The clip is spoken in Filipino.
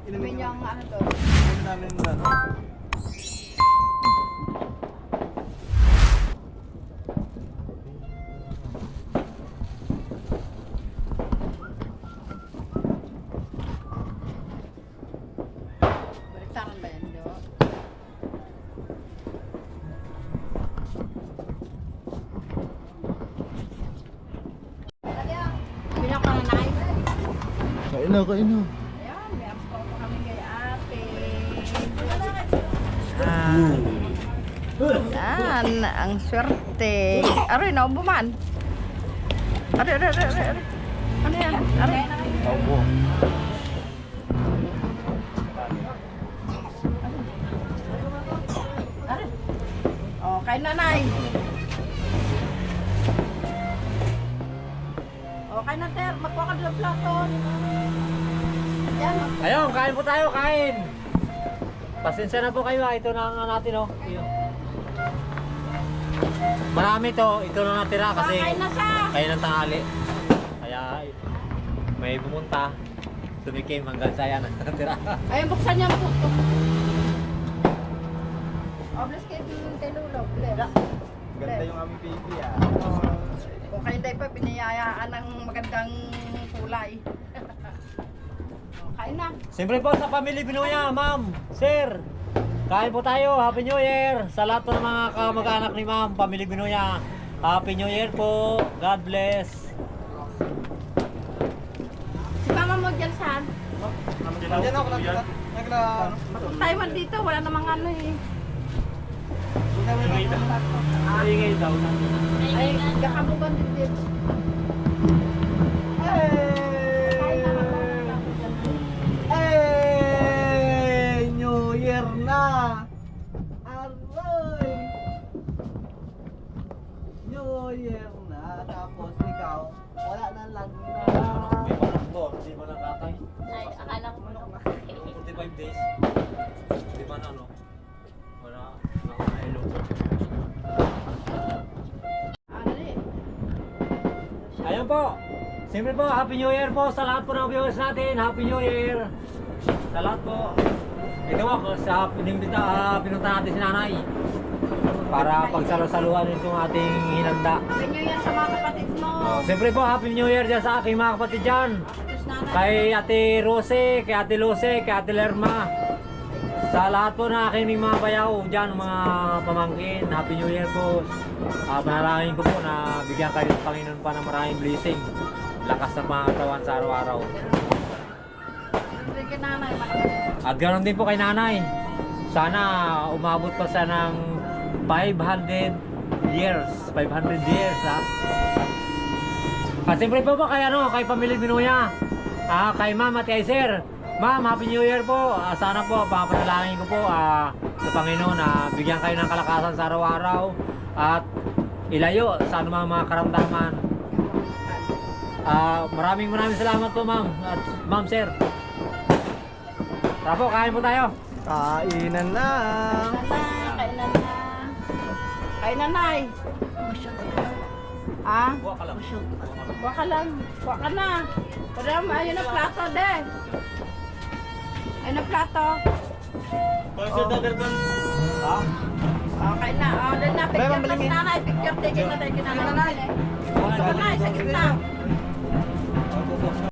Inumin niya ang ano to. Inumin namin na. Baliktaran ba yan, Jo? Bilang ka na nai. Kain na, kain na. Ayan, may ampo pa kami kay ate. Yan, ang swerte. Aray, naubuman. Aray. Ano yan? Aray. Taubo. Aray. Oh, kay nanay. Oh, kay nater, magkuha ka ng plato. Yan. Ayun, kain po tayo, kain. Pasensya na po kayo, ito na nga natin, oh. Ayun. Marami to, ito na natira kasi Kain na siya. kain ng tanghali. Kaya may bumunta, tumikim hanggang saya na natira. Ayun, buksan niya ang puto. Oh, bless kay Lulo. Ganda yung aming baby ah. Kung kayo tayo pa, pinayayaan ng magandang kulay. Oh, kain na. Siyempre po sa Pamilya Binoya, ma'am, sir. Kain po tayo, Happy New Year sa lahat po ng mga kamag-anak ni ma'am, Pamilya Binoya. Happy New Year po, God bless. Si mama mo dyan saan? Diyan ako nagla... Tayo man dito, wala namang ano eh. Ingay daw. Ay, kakabugan din dito. Hey! New Year na! Aroy! New Year na. Tapos ikaw, wala na lang na. Hindi mo nakatay. Ay, akala ko manok na. 45 days. Di ba na ano? Wala. Nakakailo. Ano eh? Ayun po. Siyempre po, Happy New Year po sa lahat po ng viewers natin. Happy New Year. Sa lahat po. Ito po, sa pinunta natin si nanay. Para pagsalo-saluhan itong ating hinanda. Happy New Year sa mga kapatid mo. Siyempre po, Happy New Year dyan sa aking mga kapatid dyan. Tapos nanay. Kay Ate Rose, kay Ate Luce, kay Ate Lerma. Sa lahat po na aking mga bayaw dyan, mga pamangkin. Happy New Year po. Panalangin ko po na bigyan kayo ng Panginoon pa ng maraming blessing. Lakas ng mga katawan sa araw-araw. Hindi ka nanay. Malakas. At ganoon din po kay nanay. Sana umabot pa siya ng 500 years. 500 years ha. At siyempre po kay kay Pamilya Binoya. Kay ma'am at kay sir. Ma'am, Happy New Year po. Sana po, papanalangin ko po sa Panginoon na bigyan kayo ng kalakasan sa araw-araw at ilayo sa anumang mga karamdaman. Maraming salamat po ma'am at ma'am sir. Tara po, kain po tayo. Kainan na! Kainan na. Kay nanay. Ah? Buwa ka lang. Buwa ka lang. Buwa ka na. Padam, ayun na plato de. Ayun na plato. Ha? Okay na. Doon na. Picture na si nanay. Picture. Tigil na tayo kinanay. Nanay, sa gitna.